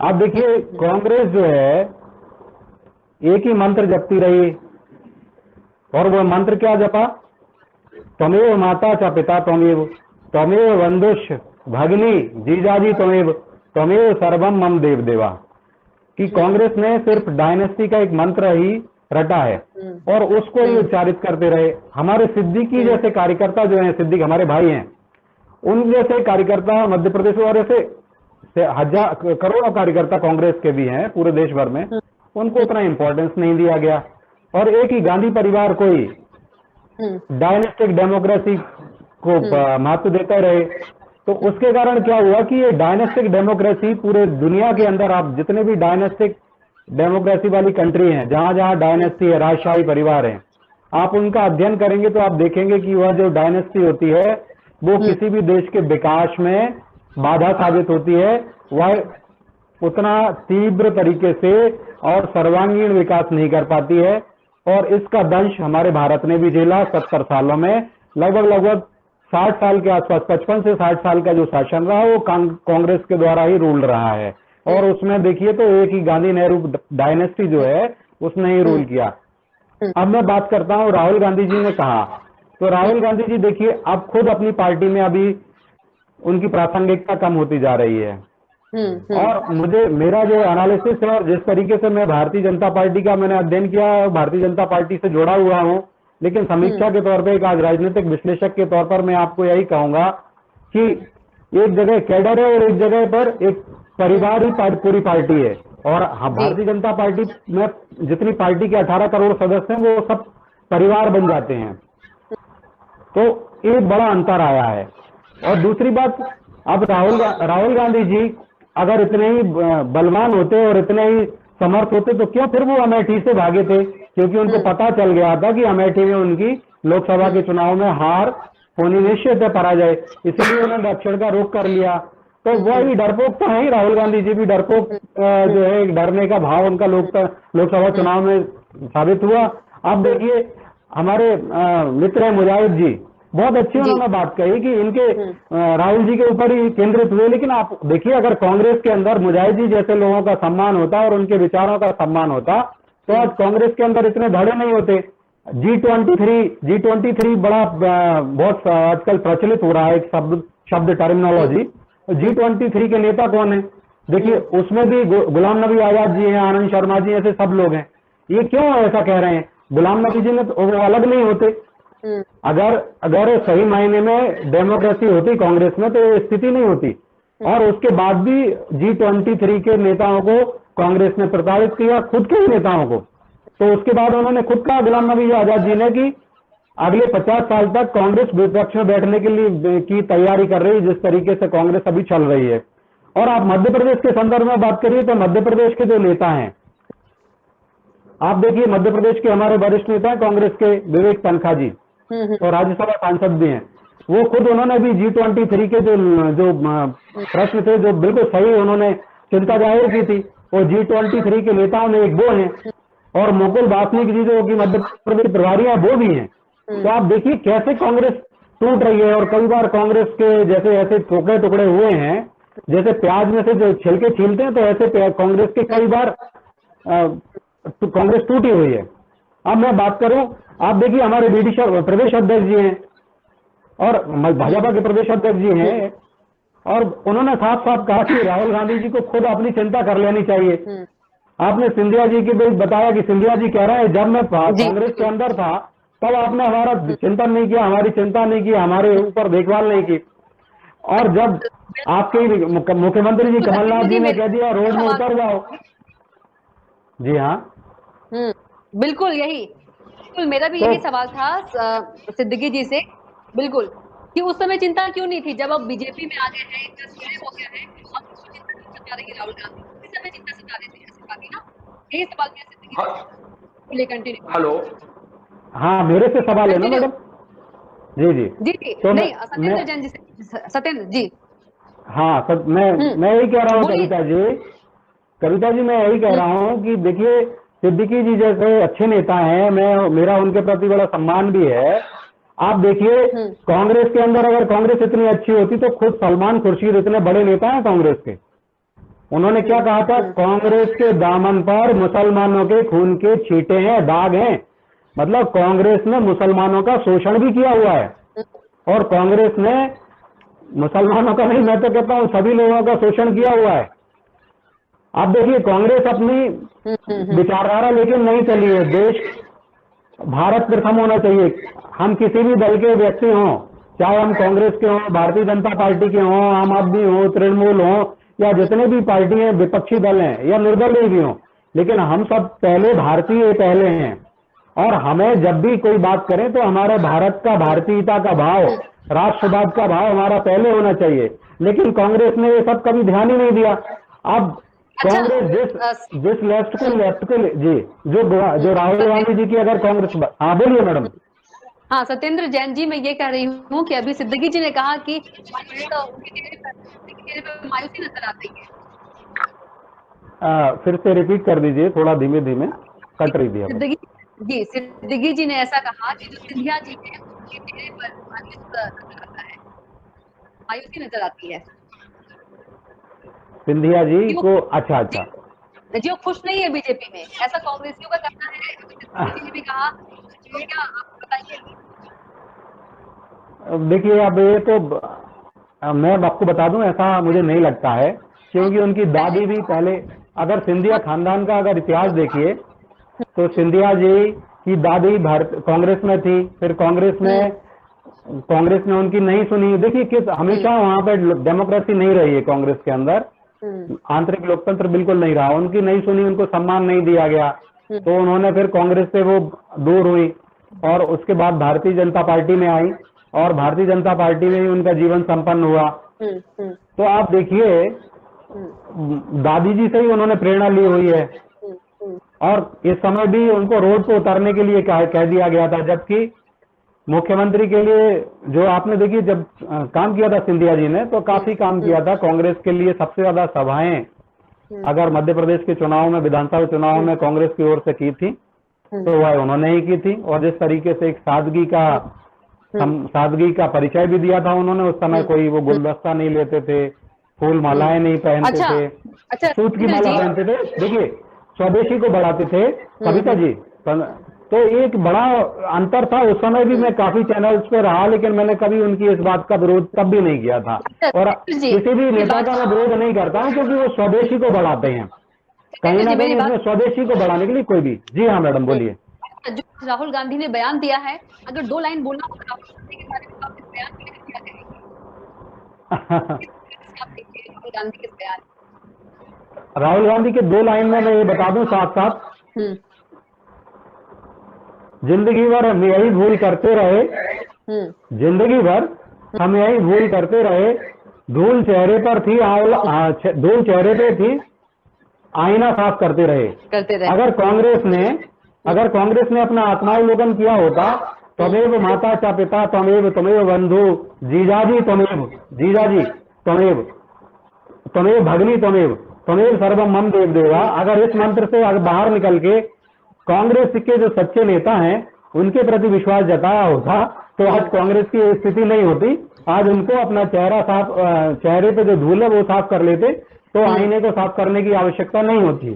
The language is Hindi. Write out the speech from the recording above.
आप देखिए कांग्रेस जो है एक ही मंत्र जपती रही, और वो मंत्र क्या जपा? त्वमेव माता च पिता त्वमेव, त्वमेव बंधुष भगिनी जीजाजी त्वमेव, त्वमेव सर्वम मम देव देवा। कि कांग्रेस ने सिर्फ डायनेस्टी का एक मंत्र ही रटा है और उसको ही उच्चारित करते रहे। हमारे सिद्दीकी जैसे कार्यकर्ता जो हैं, सिद्दीक हमारे भाई हैं, उन जैसे कार्यकर्ता मध्य प्रदेश और ऐसे हजार करोड़ों कार्यकर्ता कांग्रेस के भी हैं पूरे देश भर में, उनको उतना इंपॉर्टेंस नहीं दिया गया। और एक ही गांधी परिवार को ही डायनेस्टिक डेमोक्रेसी को महत्व देते रहे। तो उसके कारण क्या हुआ कि ये डायनेस्टिक डेमोक्रेसी पूरे दुनिया के अंदर, आप जितने भी डायनेस्टिक डेमोक्रेसी वाली कंट्री हैं, जहां जहां डायनेस्टी है, राजशाही परिवार है, आप उनका अध्ययन करेंगे तो आप देखेंगे कि वह जो डायनेस्टी होती है वो किसी भी देश के विकास में बाधा साबित होती है। वह उतना तीव्र तरीके से और सर्वांगीण विकास नहीं कर पाती है। और इसका दंश हमारे भारत ने भी झेला 70 सालों में। लगभग 60 साल के आसपास, 55 से 60 साल का जो शासन रहा वो कांग्रेस के द्वारा ही रूल रहा है। और उसमें देखिए तो एक ही गांधी नेहरू डायनेस्टी जो है उसने ही रूल किया। अब मैं बात करता हूं, राहुल गांधी जी ने कहा, तो राहुल गांधी जी देखिए अब खुद अपनी पार्टी में अभी उनकी प्रासंगिकता कम होती जा रही है। और मेरा जो एनालिसिस है और जिस तरीके से मैं भारतीय जनता पार्टी का मैंने अध्ययन किया है, भारतीय जनता पार्टी से जुड़ा हुआ हूं, लेकिन समीक्षा के तौर पे, एक आज राजनीतिक विश्लेषक के तौर पर मैं आपको यही कहूंगा कि एक जगह कैडर है और एक जगह पर एक परिवार ही पूरी पार्टी है। और भारतीय जनता पार्टी में जितनी पार्टी के 18 करोड़ सदस्य हैं वो सब परिवार बन जाते हैं। तो एक बड़ा अंतर आया है। और दूसरी बात, अब राहुल गांधी जी अगर इतने ही बलवान होते और इतने ही समर्थ होते तो क्यों फिर वो अमेठी से भागे थे? क्योंकि उनको पता चल गया था कि अमेठी में उनकी लोकसभा के चुनाव में हार होनी निश्चित है, पराजय, इसलिए उन्होंने दक्षिण का रुख कर लिया। तो वही डरपोक तो है ही, राहुल गांधी जी भी डरपोक जो है, डरने का भाव उनका लोकसभा चुनाव में साबित हुआ। अब देखिए हमारे मित्र है मुजाहिद जी, बहुत अच्छी उन्होंने बात कही कि इनके राहुल जी के ऊपर ही केंद्रित हुए। लेकिन आप देखिए अगर कांग्रेस के अंदर मुजाहिद जी जैसे लोगों का सम्मान होता और उनके विचारों का सम्मान होता तो आज कांग्रेस के अंदर इतने धड़े नहीं होते। G23 बड़ा बहुत आजकल प्रचलित हो रहा है एक शब्द टर्मिनोलॉजी। G23 के नेता कौन है? देखिए उसमें भी गुलाम नबी आजाद जी हैं, आनंद शर्मा जी, ऐसे सब लोग हैं। ये क्यों ऐसा कह रहे हैं? गुलाम नबी जी ने तो वो अलग नहीं होते। अगर सही मायने में डेमोक्रेसी होती कांग्रेस में तो ये स्थिति नहीं होती। और उसके बाद भी G23 के नेताओं को कांग्रेस ने प्रताड़ित किया, खुद के ही नेताओं को। तो उसके बाद उन्होंने खुद कहा, गुलाम नबी आजाद जी ने, कि अगले 50 साल तक कांग्रेस विपक्ष में बैठने के लिए की तैयारी कर रही है, जिस तरीके से कांग्रेस अभी चल रही है। और आप मध्य प्रदेश के संदर्भ में बात करिए तो मध्य प्रदेश के जो नेता हैं, आप देखिए मध्य प्रदेश के हमारे वरिष्ठ नेता हैं कांग्रेस के, विवेक तनखा जी, और राज्यसभा सांसद भी हैं। वो खुद उन्होंने भी G23 के जो प्रश्न थे, जो बिल्कुल सही, उन्होंने चिंता जाहिर की थी। और G23 के नेताओं में एक वो हैं, और मुकुल वासनिक जी जो कि मध्य प्रदेश प्रभारी हैं वो भी हैं। तो आप देखिए कैसे कांग्रेस टूट रही है। और कई बार कांग्रेस के जैसे ऐसे टुकड़े टुकड़े हुए हैं, जैसे प्याज में से जो छिलके छीलते हैं, तो ऐसे कांग्रेस के कई बार कांग्रेस टूटी हुई है। अब मैं बात करूं, आप देखिए हमारे प्रदेश अध्यक्ष जी हैं और भाजपा के प्रदेश अध्यक्ष जी हैं, और उन्होंने साफ साफ कहा कि राहुल गांधी जी को खुद अपनी चिंता कर लेनी चाहिए। आपने सिंधिया जी की भी बताया कि सिंधिया जी कह रहे हैं, जब मैं कांग्रेस के अंदर था तब आपने हमारा चिंतन नहीं किया, हमारी चिंता नहीं की, हमारे ऊपर देखभाल नहीं की। और जब आपके मुख्यमंत्री जी कमलनाथ जी ने कह दिया रोड में उतर जाओ। जी हाँ, बिल्कुल यही, बिल्कुल मेरा भी यही सवाल था सिद्दीकी जी से, बिल्कुल, कि उस समय चिंता क्यों नहीं थी? जब अब बीजेपी में आ गए हैं, इतना हो गया है, अब उसको चिंता क्यों सता रही है राहुल गांधी? इस समय चिंता सता देते हैं, ऐसी बात है ना? यही सवाल मेरा सिद्दीकी जी, कंटिन्यू। हेलो, हाँ मेरे से सवाल है ना मैडम? जी जी जी, तो नहीं सत्येंद्र जैन जी से, सत्येंद्र जी। हाँ मैं यही कह रहा हूँ कविता जी मैं यही कह रहा हूँ कि देखिए सिद्दीकी जी जैसे अच्छे नेता हैं, मेरा उनके प्रति बड़ा सम्मान भी है। आप देखिए कांग्रेस के अंदर अगर कांग्रेस इतनी अच्छी होती तो खुद सलमान खुर्शीद इतने बड़े नेता हैं कांग्रेस के, उन्होंने क्या कहा था, कांग्रेस के दामन पर मुसलमानों के खून के छींटे हैं, दाग हैं। मतलब कांग्रेस ने मुसलमानों का शोषण भी किया हुआ है, और कांग्रेस ने मुसलमानों का नहीं, मैं तो कहता हूं सभी लोगों का शोषण किया हुआ है। अब देखिए, कांग्रेस अपनी विचारधारा लेकिन नहीं चली है। देश, भारत प्रथम होना चाहिए। हम किसी भी दल के व्यक्ति हों, चाहे हम कांग्रेस के हों, भारतीय जनता पार्टी के हों, आम आदमी हो, तृणमूल हो, या जितने भी पार्टी हैं, विपक्षी दल हैं या निर्दलीय भी हों, लेकिन हम सब पहले भारतीय पहले हैं। और हमें जब भी कोई बात करें तो हमारे भारत का, भारतीयता का भाव, राष्ट्रवाद का भाव हमारा पहले होना चाहिए। लेकिन कांग्रेस ने ये सब कभी ध्यान ही नहीं दिया। अब कांग्रेस जिस लेफ्ट को जी, जो राहुल गांधी जी की अगर कांग्रेस, हाँ बोलिए मैडम। हाँ, सत्येंद्र जैन जी, मैं ये कह रही हूँ कि अभी सिद्दीकी जी ने कहा कि उनके चेहरे पर मायूसी नजर आती है। फिर से रिपीट कर दीजिए, थोड़ा धीमे धीमे कट रही थी। सिद्दीकी जी ने ऐसा कहा कि जो सिंधिया जी हैं उनके चेहरे पर मायूसी नजर आती है। सिंधिया जी को, अच्छा, जो खुश नहीं है बीजेपी में, ऐसा कांग्रेसियों का कहना है। सिद्दीकी जी ने भी कहा, क्या आप बताइए। देखिए, अब ये तो मैं आपको बता दूं, ऐसा मुझे नहीं लगता है, क्योंकि उनकी दादी भी पहले, अगर सिंधिया खानदान का अगर इतिहास देखिए तो सिंधिया जी की दादी कांग्रेस में थी, फिर कांग्रेस ने उनकी नहीं सुनी। देखिए, किस हमेशा वहां पे डेमोक्रेसी नहीं रही है कांग्रेस के अंदर, आंतरिक लोकतंत्र बिल्कुल नहीं रहा। उनकी नहीं सुनी, उनको सम्मान नहीं दिया गया, तो उन्होंने फिर कांग्रेस से वो दूर हुई, और उसके बाद भारतीय जनता पार्टी में आई, और भारतीय जनता पार्टी में ही उनका जीवन संपन्न हुआ। तो आप देखिए, दादी जी से ही उन्होंने प्रेरणा ली हुई है, और इस समय भी उनको रोड पर उतरने के लिए कह दिया गया था। जबकि मुख्यमंत्री के लिए, जो आपने देखिए, जब काम किया था सिंधिया जी ने, तो काफी काम किया था कांग्रेस के लिए। सबसे ज्यादा सभाएं अगर मध्य प्रदेश के चुनाव में, विधानसभा चुनाव में कांग्रेस की ओर से की थी, तो वह उन्होंने ही की थी। और जिस तरीके से एक सादगी का परिचय भी दिया था उन्होंने, उस समय कोई वो गुलदस्ता नहीं लेते थे, फूल मालाएं नहीं पहनते थे, सूत की माला पहनते थे। देखिए, स्वदेशी को बढ़ाते थे, कविता जी। तो एक बड़ा अंतर था। उस समय भी मैं काफी चैनल्स पे रहा, लेकिन मैंने कभी उनकी इस बात का विरोध तब भी नहीं किया था। और किसी भी नेता का मैं विरोध नहीं करता हूं, क्योंकि वो स्वदेशी को बढ़ाते हैं, कहीं ना कहीं उसमें स्वदेशी को बढ़ाने के लिए कोई भी। जी हाँ मैडम, बोलिए। जो राहुल गांधी ने बयान दिया है, अगर 2 लाइन बोलना हो राहुल गांधी के बारे में, तो आप इस बयान को लेकर क्या कहेंगे? राहुल गांधी के बयान, राहुल गांधी के 2 लाइन में मैं ये बता दूं साथ साथ, जिंदगी भर हम यही भूल करते रहे, जिंदगी भर हम यही भूल करते रहे, धूल चेहरे पर थी, धूल चेहरे पे थी, आईना साफ करते रहे। अगर कांग्रेस ने अपना आत्मावलोकन किया होता, त्वमेव माता च पिता त्वमेव त्वमेव बंधु जीजाजी त्वमेव, जीजाजी त्वमेव त्वमेव भगनी त्वमेव त्वमेव सर्वम मम देव देवा, अगर इस मंत्र से बाहर निकल के कांग्रेस के जो सच्चे नेता हैं उनके प्रति विश्वास जताया होता, तो आज कांग्रेस की स्थिति नहीं होती। आज उनको अपना चेहरे पे जो धूल है वो साफ कर लेते, तो आईने को साफ करने की आवश्यकता नहीं होती।